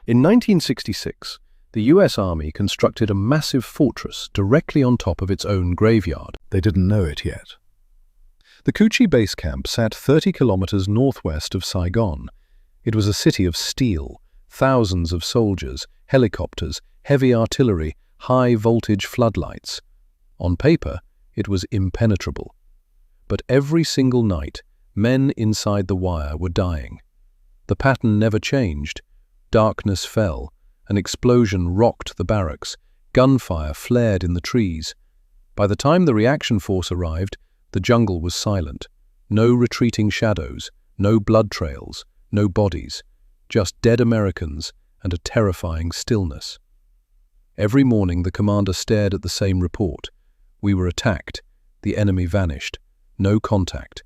In 1966, the US Army constructed a massive fortress directly on top of its own graveyard. They didn't know it yet. The Cu Chi base camp sat 30 kilometers northwest of Saigon. It was a city of steel, thousands of soldiers, helicopters, heavy artillery, high-voltage floodlights. On paper, it was impenetrable. But every single night, men inside the wire were dying. The pattern never changed. Darkness fell, an explosion rocked the barracks, gunfire flared in the trees. By the time the reaction force arrived, the jungle was silent. No retreating shadows, no blood trails, no bodies, just dead Americans and a terrifying stillness. Every morning the commander stared at the same report. We were attacked. The enemy vanished. No contact.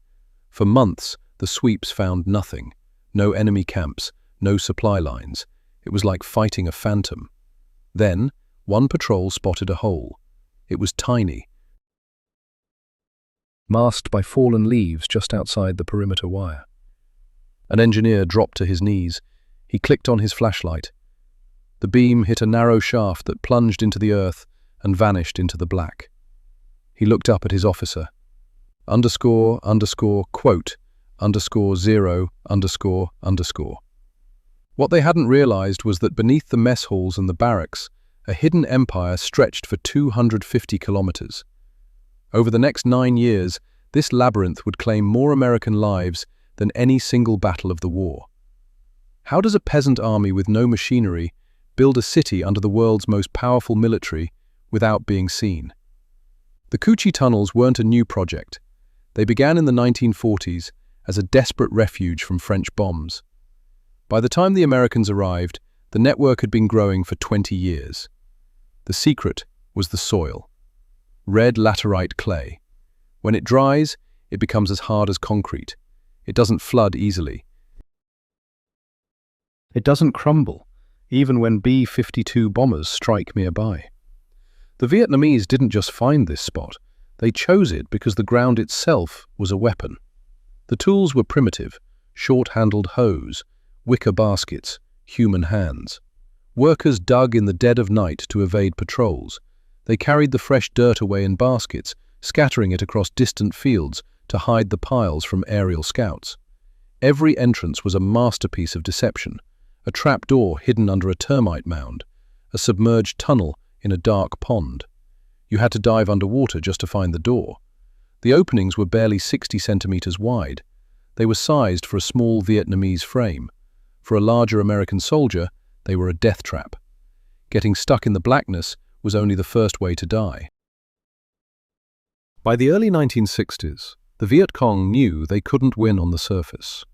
For months, the sweeps found nothing. No enemy camps, no supply lines. It was like fighting a phantom. Then, one patrol spotted a hole. It was tiny, masked by fallen leaves just outside the perimeter wire. An engineer dropped to his knees. He clicked on his flashlight. The beam hit a narrow shaft that plunged into the earth and vanished into the black. He looked up at his officer. ___, quote, _0, ___. What they hadn't realized was that beneath the mess halls and the barracks, a hidden empire stretched for 250 kilometers. Over the next 9 years, this labyrinth would claim more American lives than any single battle of the war. How does a peasant army with no machinery build a city under the world's most powerful military without being seen? The Cu Chi tunnels weren't a new project. They began in the 1940s as a desperate refuge from French bombs. By the time the Americans arrived, the network had been growing for 20 years. The secret was the soil. Red laterite clay. When it dries, it becomes as hard as concrete. It doesn't flood easily. It doesn't crumble, even when B-52 bombers strike nearby. The Vietnamese didn't just find this spot. They chose it because the ground itself was a weapon. The tools were primitive, short-handled hoes, wicker baskets, human hands. Workers dug in the dead of night to evade patrols. They carried the fresh dirt away in baskets, scattering it across distant fields to hide the piles from aerial scouts. Every entrance was a masterpiece of deception, a trapdoor hidden under a termite mound, a submerged tunnel in a dark pond. You had to dive underwater just to find the door. The openings were barely 60 centimeters wide. They were sized for a small Vietnamese frame. For a larger American soldier, they were a death trap. Getting stuck in the blackness was only the first way to die. By the early 1960s, the Viet Cong knew they couldn't win on the surface.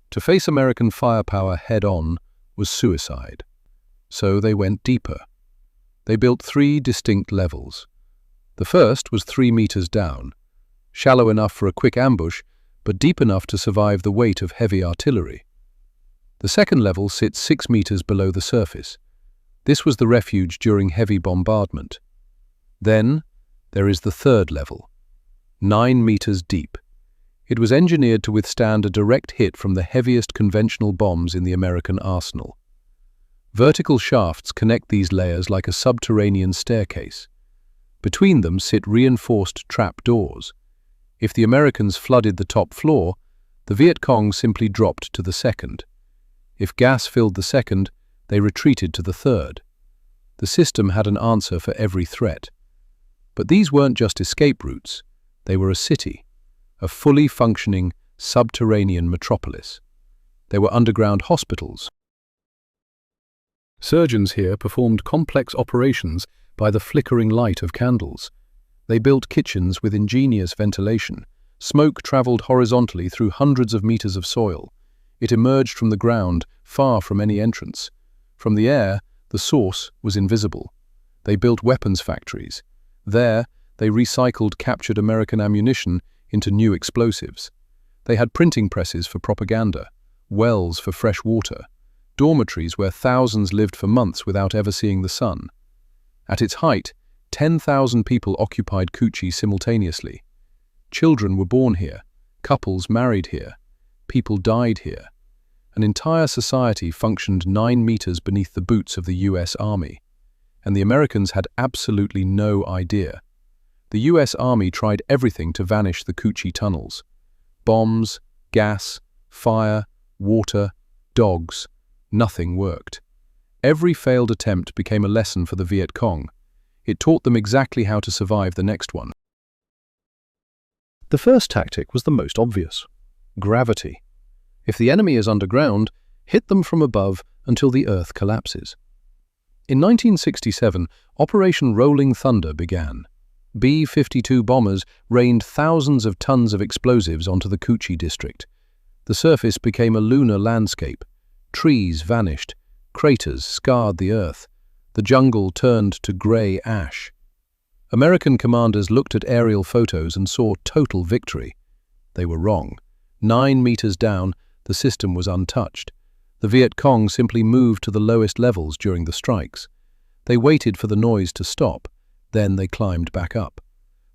To face American firepower head-on was suicide. So they went deeper. They built 3 distinct levels. The first was 3 meters down, shallow enough for a quick ambush, but deep enough to survive the weight of heavy artillery. The second level sits 6 meters below the surface. This was the refuge during heavy bombardment. Then there is the third level, 9 meters deep. It was engineered to withstand a direct hit from the heaviest conventional bombs in the American arsenal. Vertical shafts connect these layers like a subterranean staircase. Between them sit reinforced trap doors. If the Americans flooded the top floor, the Viet Cong simply dropped to the second. If gas filled the second, they retreated to the third. The system had an answer for every threat. But these weren't just escape routes. They were a city, a fully functioning subterranean metropolis. There were underground hospitals. Surgeons here performed complex operations by the flickering light of candles. They built kitchens with ingenious ventilation. Smoke traveled horizontally through hundreds of meters of soil. It emerged from the ground, far from any entrance. From the air, the source was invisible. They built weapons factories. There, they recycled captured American ammunition into new explosives. They had printing presses for propaganda, wells for fresh water, dormitories where thousands lived for months without ever seeing the sun. At its height, 10,000 people occupied Cu Chi simultaneously. Children were born here, couples married here, people died here. An entire society functioned 9 meters beneath the boots of the US Army, and the Americans had absolutely no idea. The US Army tried everything to vanish the Cu Chi tunnels. Bombs, gas, fire, water, dogs. Nothing worked. Every failed attempt became a lesson for the Viet Cong. It taught them exactly how to survive the next one. The first tactic was the most obvious: gravity. If the enemy is underground, hit them from above until the earth collapses. In 1967, Operation Rolling Thunder began. B-52 bombers rained thousands of tons of explosives onto the Cu Chi district. The surface became a lunar landscape. Trees vanished. Craters scarred the earth. The jungle turned to grey ash. American commanders looked at aerial photos and saw total victory. They were wrong. 9 meters down, the system was untouched. The Viet Cong simply moved to the lowest levels during the strikes. They waited for the noise to stop, then they climbed back up.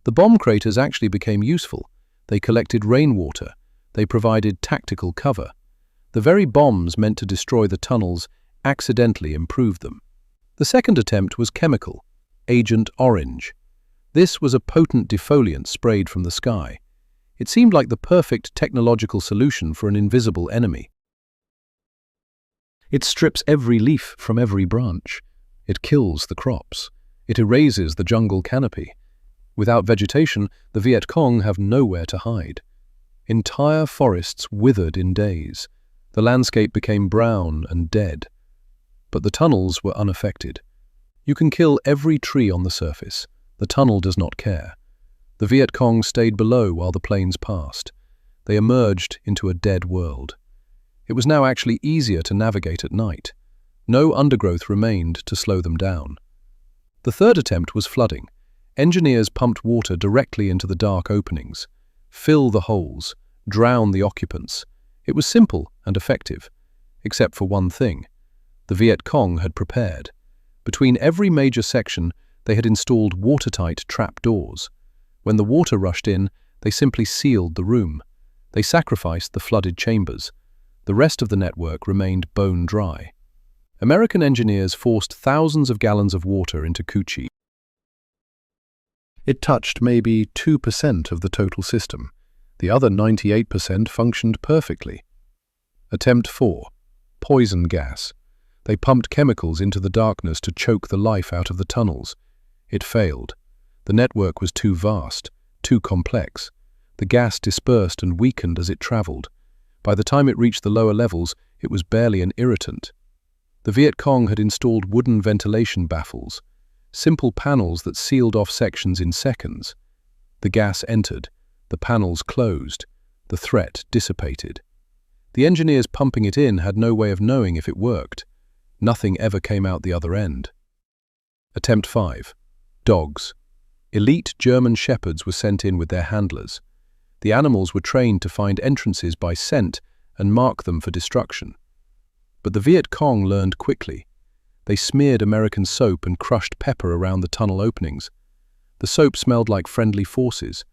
The bomb craters actually became useful. They collected rainwater. They provided tactical cover. The very bombs meant to destroy the tunnels accidentally improved them. The second attempt was chemical, Agent Orange. This was a potent defoliant sprayed from the sky. It seemed like the perfect technological solution for an invisible enemy. It strips every leaf from every branch. It kills the crops. It erases the jungle canopy. Without vegetation, the Viet Cong have nowhere to hide. Entire forests withered in days. The landscape became brown and dead. But the tunnels were unaffected. You can kill every tree on the surface. The tunnel does not care. The Viet Cong stayed below while the planes passed. They emerged into a dead world. It was now actually easier to navigate at night. No undergrowth remained to slow them down. The third attempt was flooding. Engineers pumped water directly into the dark openings. Fill the holes. Drown the occupants. It was simple and effective, except for one thing. The Viet Cong had prepared. Between every major section, they had installed watertight trap doors. When the water rushed in, they simply sealed the room. They sacrificed the flooded chambers. The rest of the network remained bone dry. American engineers forced thousands of gallons of water into Cu Chi. It touched maybe 2% of the total system. The other 98% functioned perfectly. Attempt 4. Poison gas. They pumped chemicals into the darkness to choke the life out of the tunnels. It failed. The network was too vast, too complex. The gas dispersed and weakened as it traveled. By the time it reached the lower levels, it was barely an irritant. The Viet Cong had installed wooden ventilation baffles, simple panels that sealed off sections in seconds. The gas entered. The panels closed. The threat dissipated. The engineers pumping it in had no way of knowing if it worked. Nothing ever came out the other end. Attempt 5. Dogs. Elite German shepherds were sent in with their handlers. The animals were trained to find entrances by scent and mark them for destruction. But the Viet Cong learned quickly. They smeared American soap and crushed pepper around the tunnel openings. The soap smelled like friendly forces.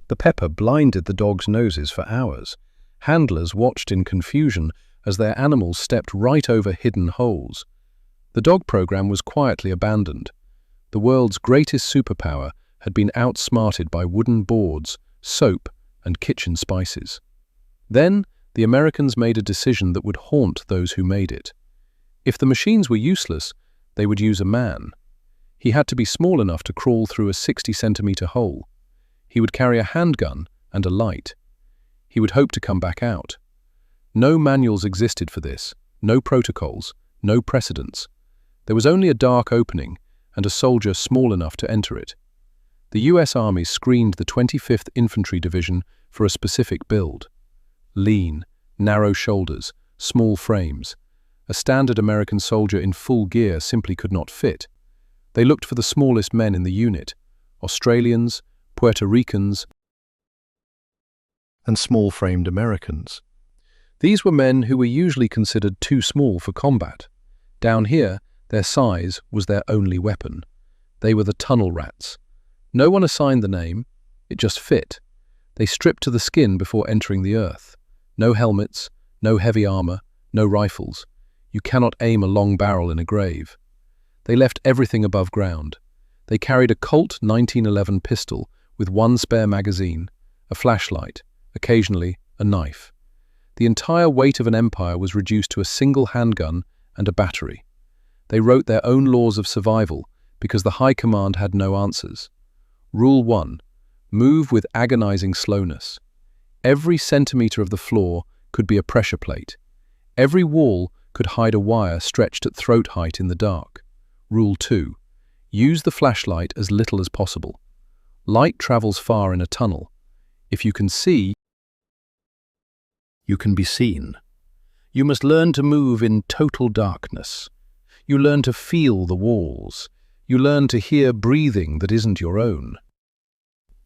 The pepper blinded the dogs' noses for hours. Handlers watched in confusion as their animals stepped right over hidden holes. The dog program was quietly abandoned. The world's greatest superpower had been outsmarted by wooden boards, soap, and kitchen spices. Then, the Americans made a decision that would haunt those who made it. If the machines were useless, they would use a man. He had to be small enough to crawl through a 60-centimeter hole. He would carry a handgun and a light. He would hope to come back out. No manuals existed for this, no protocols, no precedents. There was only a dark opening and a soldier small enough to enter it. The US Army screened the 25th Infantry Division for a specific build. Lean, narrow shoulders, small frames. A standard American soldier in full gear simply could not fit. They looked for the smallest men in the unit: Australians, Puerto Ricans, and small-framed Americans. These were men who were usually considered too small for combat. Down here, their size was their only weapon. They were the tunnel rats. No one assigned the name, it just fit. They stripped to the skin before entering the earth. No helmets, no heavy armor, no rifles. You cannot aim a long barrel in a grave. They left everything above ground. They carried a Colt 1911 pistol with one spare magazine, a flashlight, occasionally a knife. The entire weight of an empire was reduced to a single handgun and a battery. They wrote their own laws of survival because the High Command had no answers. Rule 1. Move with agonizing slowness. Every centimeter of the floor could be a pressure plate. Every wall could hide a wire stretched at throat height in the dark. Rule 2. Use the flashlight as little as possible. Light travels far in a tunnel. If you can see, you can be seen. You must learn to move in total darkness. You learn to feel the walls. You learn to hear breathing that isn't your own.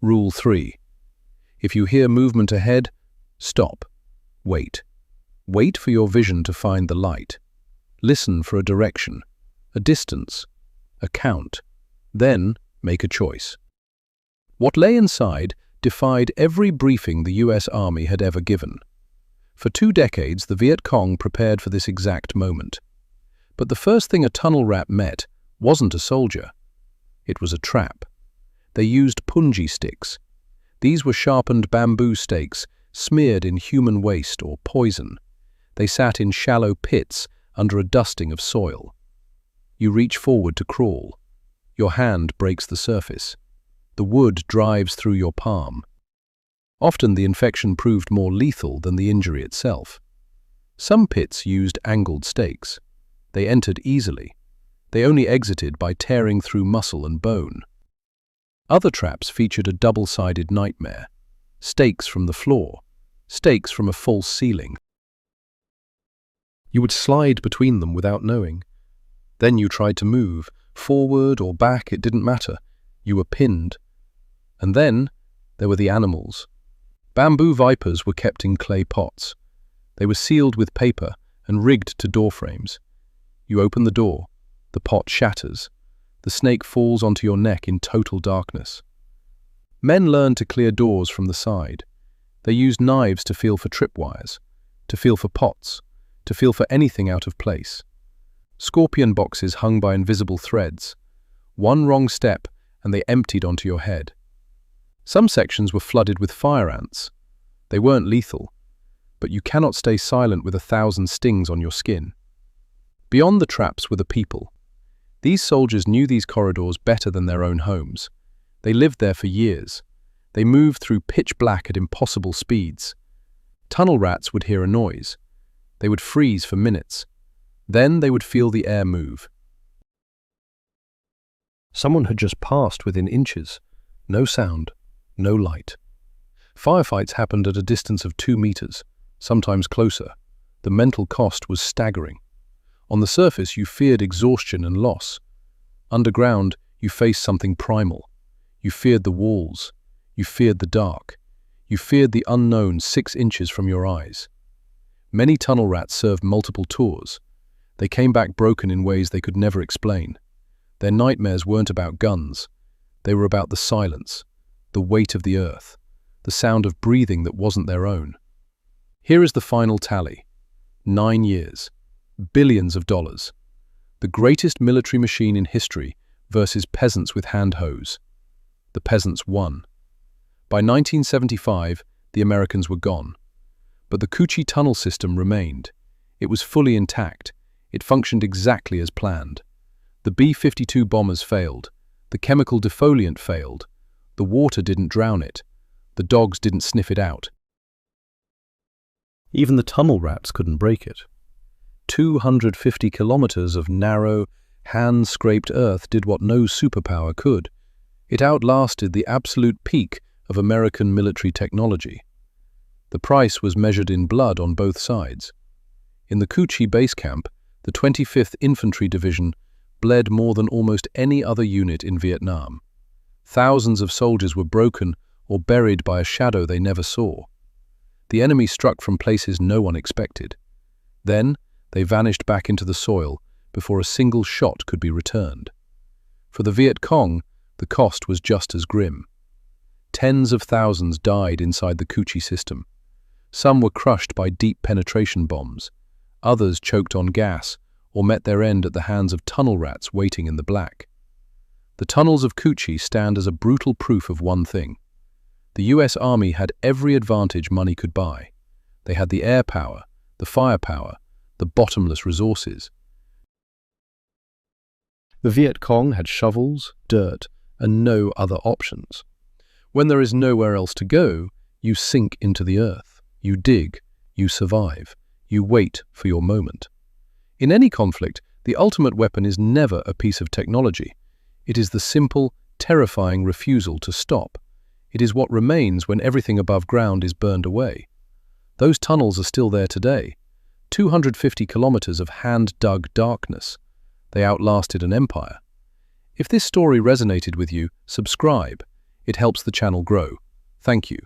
Rule 3. If you hear movement ahead, stop. Wait. Wait for your vision to find the light. Listen for a direction, a distance, a count. Then make a choice. What lay inside defied every briefing the US Army had ever given. For 2 decades, the Viet Cong prepared for this exact moment. But the first thing a tunnel rat met wasn't a soldier. It was a trap. They used punji sticks. These were sharpened bamboo stakes smeared in human waste or poison. They sat in shallow pits under a dusting of soil. You reach forward to crawl. Your hand breaks the surface. The wood drives through your palm. Often the infection proved more lethal than the injury itself. Some pits used angled stakes. They entered easily. They only exited by tearing through muscle and bone. Other traps featured a double-sided nightmare. Stakes from the floor. Stakes from a false ceiling. You would slide between them without knowing. Then you tried to move, forward or back, it didn't matter. You were pinned. And then there were the animals. Bamboo vipers were kept in clay pots. They were sealed with paper and rigged to door frames. You open the door. The pot shatters. The snake falls onto your neck in total darkness. Men learned to clear doors from the side. They used knives to feel for tripwires, to feel for pots, to feel for anything out of place. Scorpion boxes hung by invisible threads. One wrong step and they emptied onto your head. Some sections were flooded with fire ants. They weren't lethal, but you cannot stay silent with 1,000 stings on your skin. Beyond the traps were the people. These soldiers knew these corridors better than their own homes. They lived there for years. They moved through pitch black at impossible speeds. Tunnel rats would hear a noise. They would freeze for minutes. Then they would feel the air move. Someone had just passed within inches. No sound, no light. Firefights happened at a distance of 2 meters, sometimes closer. The mental cost was staggering. On the surface, you feared exhaustion and loss. Underground, you faced something primal. You feared the walls. You feared the dark. You feared the unknown 6 inches from your eyes. Many tunnel rats served multiple tours. They came back broken in ways they could never explain. Their nightmares weren't about guns. They were about the silence, the weight of the earth, the sound of breathing that wasn't their own. Here is the final tally. 9 years. Billions of dollars. The greatest military machine in history versus peasants with hand hose. The peasants won. By 1975, the Americans were gone. But the Cu Chi tunnel system remained. It was fully intact. It functioned exactly as planned. The B-52 bombers failed. The chemical defoliant failed. The water didn't drown it. The dogs didn't sniff it out. Even the tunnel rats couldn't break it. 250 kilometers of narrow, hand-scraped earth did what no superpower could. It outlasted the absolute peak of American military technology. The price was measured in blood on both sides. In the Cu Chi base camp, the 25th Infantry Division bled more than almost any other unit in Vietnam. Thousands of soldiers were broken or buried by a shadow they never saw. The enemy struck from places no one expected. Then, they vanished back into the soil before a single shot could be returned. For the Viet Cong, the cost was just as grim. Tens of thousands died inside the Cu Chi system. Some were crushed by deep penetration bombs. Others choked on gas or met their end at the hands of tunnel rats waiting in the black. The tunnels of Cu Chi stand as a brutal proof of one thing. The US Army had every advantage money could buy. They had the air power, the firepower, the bottomless resources. The Viet Cong had shovels, dirt, and no other options. When there is nowhere else to go, you sink into the earth. You dig, you survive, you wait for your moment. In any conflict, the ultimate weapon is never a piece of technology. It is the simple, terrifying refusal to stop. It is what remains when everything above ground is burned away. Those tunnels are still there today. 250 kilometers of hand-dug darkness. They outlasted an empire. If this story resonated with you, subscribe. It helps the channel grow. Thank you.